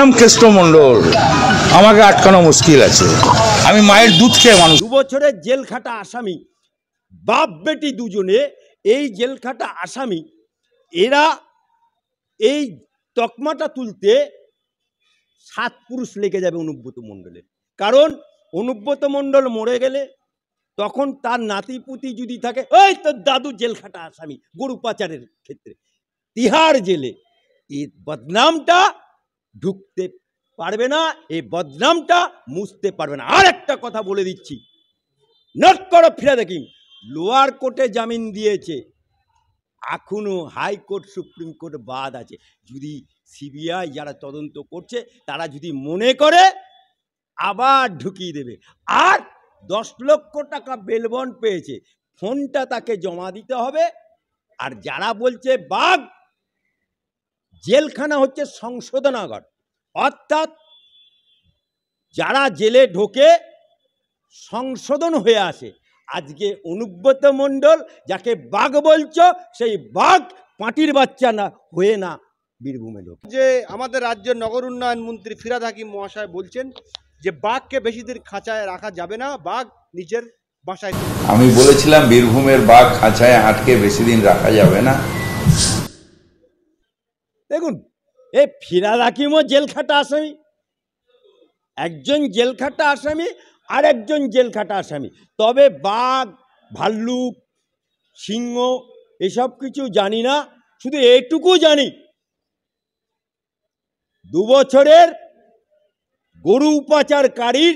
নাম কেষ্ট মণ্ডল। আমাকে আটকানো মুশকিল আছে। আমি মায়ের দুধ খেয়ে মানুষ। 2 বছরের জেল খাটা আসামি, বাপ বেটি দুজনে এই জেল খাটা আসামি, এরা এই তকমাটা তুলতে 7 পুরুষ লেগে যাবে অনুব্রত মণ্ডলের। কারণ অনুব্রত মণ্ডল মরে গেলে তখন তার নাতিপুতি যদি থাকে, ওই তোর দাদু জেল খাটা আসামি গরু পাচারের ক্ষেত্রে তিহার জেলে, এই বদনামটা ঢুকতে পারবে না, এই বদনামটা মুছতে পারবে না। আর একটা কথা বলে দিচ্ছি, নোট করো, ফিরে দেখি, লোয়ার কোর্টে জামিন দিয়েছে, এখনো হাইকোর্ট সুপ্রিম কোর্ট বাদ আছে। যদি সিবিআই যারা তদন্ত করছে তারা যদি মনে করে আবার ঢুকিয়ে দেবে। আর 10 লক্ষ টাকা বেল বন্ড পেয়েছে, ফোনটা তাকে জমা দিতে হবে। আর যারা বলছে বাঘ, জেলখানা হচ্ছে সংশোধনাগার, অর্থাৎ যারা জেলে ঢোকে সংশোধন হয়ে আসে। আজকে অনুব্রত মণ্ডল যাকে বাঘ বলছো, সেই বাঘ পাঁটির বাচ্চা না হয়ে না বীরভূমে ঢোকে। যে আমাদের রাজ্যের নগর উন্নয়ন মন্ত্রী ফিরহাদ হাকিম মহাশয় বলছেন যে বাঘকে বেশি দিন খাঁচায় রাখা যাবে না, বাঘ নিজের বাসায়। আমি বলেছিলাম বীরভূমের বাঘ খাঁচায় আটকে বেশি দিন রাখা যাবে না। দেখুন, এই ফিরহাদ হাকিমও জেল খাটা আসামি, একজন জেল খাটা আসামি আর একজন জেল খাটা আসামি। তবে বাঘ, ভাল্লুক, সিংহ এসব কিছু জানি না, শুধু এইটুকু জানি 2 বছরের গরু পাচারকারীর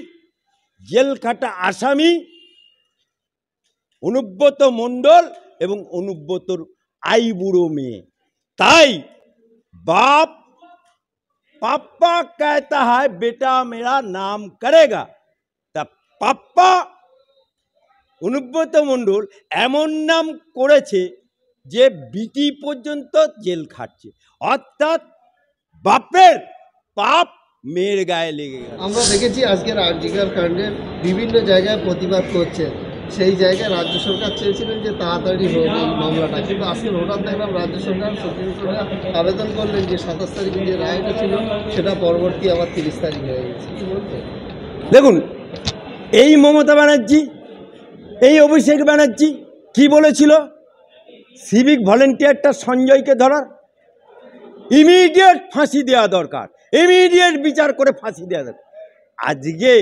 জেল খাটা আসামি অনুব্রত মণ্ডল এবং অনুব্রতর আইবুড়ো মেয়ে। তাই बाप पापा कहता है बेटा मेरा नाम करेगा, तब पापा অনুব্রত মণ্ডল এমন নাম করেছে যে বিটি পর্যন্ত জেল খাটছে, অর্থাৎ বাপের পাপ মেয়ের গায়ে লেগে গেছে। আমরা দেখেছি আজকের আরজিকর কাণ্ডের বিভিন্ন জায়গায় প্রতিবাদ করছে, সেই জায়গায় রাজ্য সরকার চেয়েছিলেন যে তাড়াতাড়ি হোক এই মামলাটা, কিন্তু আজকে হঠাৎ দেখলাম রাজ্য সরকার সুপ্রিম কোর্টে আবেদন করলেন যে 27 তারিখে যে রায়টা ছিল সেটা পরবর্তী আবার 30 তারিখ হয়ে গেছে। কী বলবেন? দেখুন, এই মমতা ব্যানার্জি, এই অভিষেক ব্যানার্জি কি বলেছিল? সিভিক ভলেন্টিয়ারটা সঞ্জয়কে ধরার ইমিডিয়েট ফাঁসি দেওয়া দরকার, ইমিডিয়েট বিচার করে ফাঁসি দেওয়া দরকার। আজকে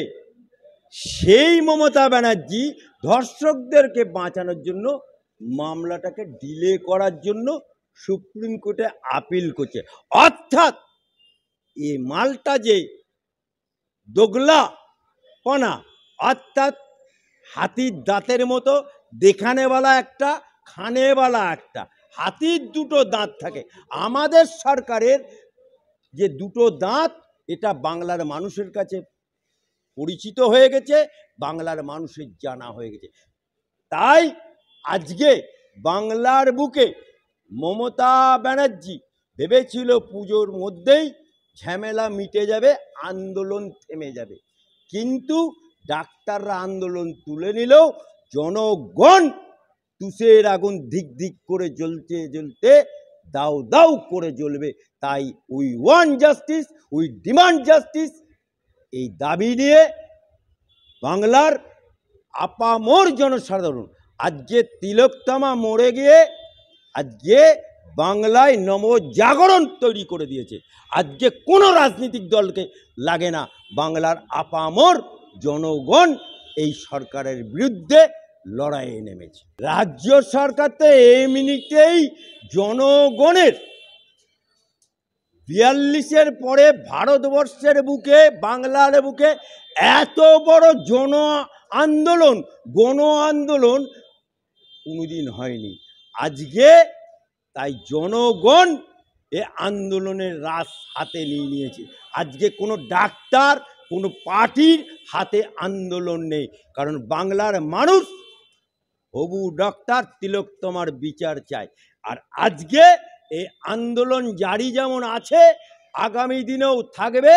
সেই মমতা ব্যানার্জি ধর্ষকদেরকে বাঁচানোর জন্য মামলাটাকে ডিলে করার জন্য সুপ্রিম কোর্টে আপিল করছে। অর্থাৎ এই মালটা যে দোগলাপনা, অর্থাৎ হাতির দাঁতের মতো দেখানেওয়ালা একটা, খানেওয়ালা একটা। হাতির 2টো দাঁত থাকে, আমাদের সরকারের যে 2টো দাঁত, এটা বাংলার মানুষের কাছে পরিচিত হয়ে গেছে, বাংলার মানুষের জানা হয়ে গেছে। তাই আজকে বাংলার বুকে মমতা ব্যানার্জি ভেবেছিল পুজোর মধ্যেই ঝামেলা মিটে যাবে, আন্দোলন থেমে যাবে, কিন্তু ডাক্তাররা আন্দোলন তুলে নিলেও জনগণ তুষের আগুন ধিক ধিক করে জ্বলতে জ্বলতে দাউ দাউ করে জ্বলবে। তাই we want justice, we demand justice, এই দাবি নিয়ে বাংলার আপামর জনসাধারণ আজকে তিলোত্তমা মরে গিয়ে আজকে বাংলায় নবজাগরণ তৈরি করে দিয়েছে। আজকে কোনো রাজনৈতিক দলকে লাগে না, বাংলার আপামর জনগণ এই সরকারের বিরুদ্ধে লড়াইয়ে নেমেছে। রাজ্য সরকার তো এই মিনিটেই জনগণের 42-এর পরে ভারতবর্ষের বুকে, বাংলার বুকে এত বড় আন্দোলন, গণ আন্দোলন কোনোদিন হয়নি। আজকে তাই জনগণ এ আন্দোলনের রাশ হাতে নিয়ে নিয়েছে। আজকে কোনো ডাক্তার, কোনো পার্টির হাতে আন্দোলন নেই, কারণ বাংলার মানুষ হবু ডক্টর তিলোত্তমার বিচার চায়। আর আজকে এই আন্দোলন জারি যেমন আছে, আগামী দিনেও থাকবে।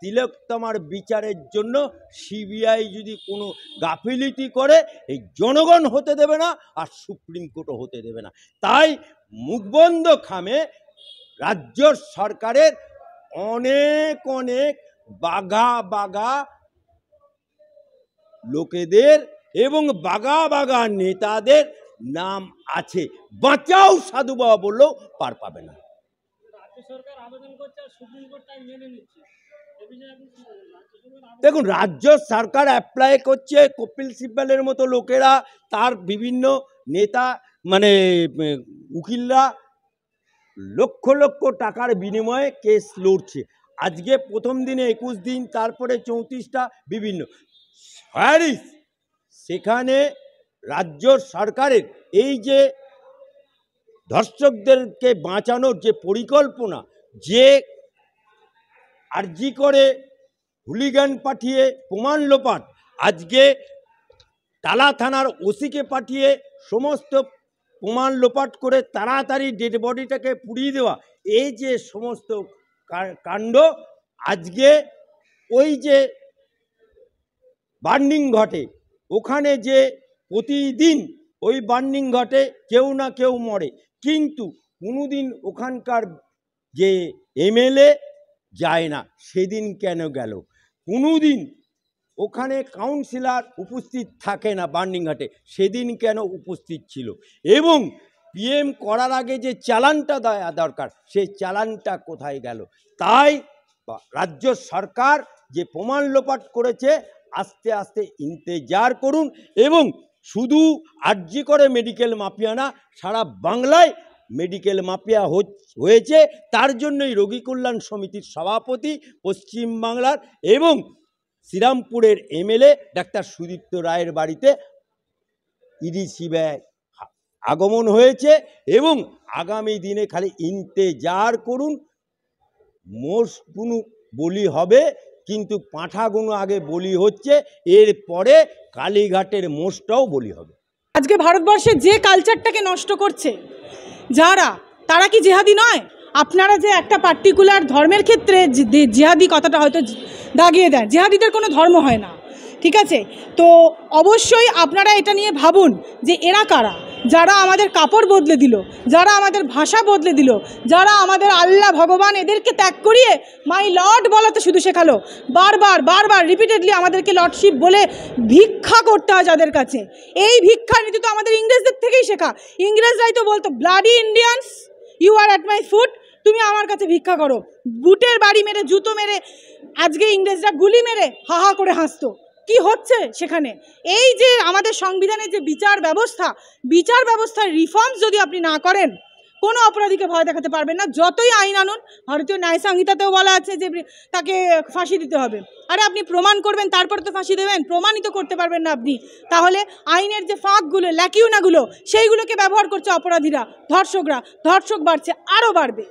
তিলোত্তমার বিচারের জন্য সিবিআই যদি কোনো গাফিলতি করে, এই জনগণ হতে দেবে না, আর সুপ্রিম কোর্টও হতে দেবে না। তাই মুখবন্ধ খামে রাজ্য সরকারের অনেক অনেক বাঘা বাঘা লোকেদের এবং বাঘা বাঘা নেতাদের নাম আছে। বাঁচাও সাধু বাবা বললেও পার পাবে না। দেখুন, রাজ্য সরকার অ্যাপ্লাই করছে, কপিল সিব্বলের মতো লোকেরা, তার বিভিন্ন নেতা মানে উকিলরা লক্ষ লক্ষ টাকার বিনিময়ে কেস লড়ছে। আজকে প্রথম দিনে 21 দিন, তারপরে 34টা বিভিন্ন হ্যারিস। সেখানে রাজ্য সরকারের এই যে ধর্ষকদেরকে বাঁচানোর যে পরিকল্পনা, যে আরজি করে হুলিগান পাঠিয়ে প্রমাণ লোপাট, আজকে টালা থানার ওসিকে পাঠিয়ে সমস্ত প্রমাণ লোপাট করে তাড়াতাড়ি ডেড বডিটাকে পুড়িয়ে দেওয়া, এই যে সমস্ত কাণ্ড, আজকে ওই যে বার্নিং ঘটে, ওখানে যে প্রতিদিন ওই বার্নিং ঘটে, কেউ না কেউ মরে, কিন্তু কোনোদিন ওখানকার যে এমএলএ যায় না। সেদিন কেন গেল? কোনোদিন ওখানে কাউন্সিলর উপস্থিত থাকে না বার্নিং ঘাটে, সেদিন কেন উপস্থিত ছিল? এবং পিএম করার আগে যে চালানটা দেওয়া দরকার, সেই চালানটা কোথায় গেল? তাই রাজ্য সরকার যে প্রমাণ লোপাট করেছে, আস্তে আস্তে ইন্তেজার করুন। এবং শুধু আরজি করে মেডিকেল মাফিয়া না, সারা বাংলায় মেডিকেল মাফিয়া হয়েছে। তার জন্যই রোগী কল্যাণ সমিতির সভাপতি পশ্চিমবাংলার এবং শ্রীরামপুরের এমএলএ ডাক্তার সুদীপ্ত রায়ের বাড়িতে ইডি সিবিআই আগমন হয়েছে। এবং আগামী দিনে খালি ইন্তেজার করুন। মোষগুলো বলি হবে, কিন্তু পাঁঠাগুলো আগে বলি হচ্ছে, এরপরে কালীঘাটের মোষটাও বলি হবে। আজকে ভারতবর্ষে যে কালচারটাকে নষ্ট করছে যারা, তারা কি জেহাদি নয়? আপনারা যে একটা পার্টিকুলার ধর্মের ক্ষেত্রে জেহাদি কথাটা হয়তো দাগিয়ে দেন, জেহাদিদের কোনো ধর্ম হয় না, ঠিক আছে? তো অবশ্যই আপনারা এটা নিয়ে ভাবুন যে এরা কারা, যারা আমাদের কাপড় বদলে দিল, যারা আমাদের ভাষা বদলে দিল, যারা আমাদের আল্লাহ ভগবান এদেরকে ত্যাগ করিয়ে মাই লর্ড বলাতে শুধু শেখালো, বারবার বারবার রিপিটেডলি আমাদেরকে লর্ডশিপ বলে ভিক্ষা করতে হয় যাদের কাছে। এই ভিক্ষা নীতি তো আমাদের ইংরেজদের থেকেই শেখা। ইংরেজরাই তো বলতো, bloody Indians you are at my foot, তুমি আমার কাছে ভিক্ষা করো। বুটের বাড়ি মেরে, জুতো মেরে, আজকে ইংরেজরা গুলি মেরে হাহা করে হাসতো। কি হচ্ছে সেখানে? এই যে আমাদের সংবিধানের যে বিচার ব্যবস্থার রিফর্মস যদি আপনি না করেন, কোনো অপরাধীকে ভয় দেখাতে পারবেন না। যতই আইন আনুন, ভারতীয় ন্যায় সংহিতাতেও বলা আছে যে তাকে ফাঁসি দিতে হবে। আরে আপনি প্রমাণ করবেন, তারপর তো ফাঁসি দেবেন, প্রমাণিত করতে পারবেন না আপনি, তাহলে আইনের যে ফাঁকগুলো, ল্যাকিউনাগুলো, সেইগুলোকে ব্যবহার করছে অপরাধীরা, ধর্ষক বাড়ছে, আরও বাড়বে।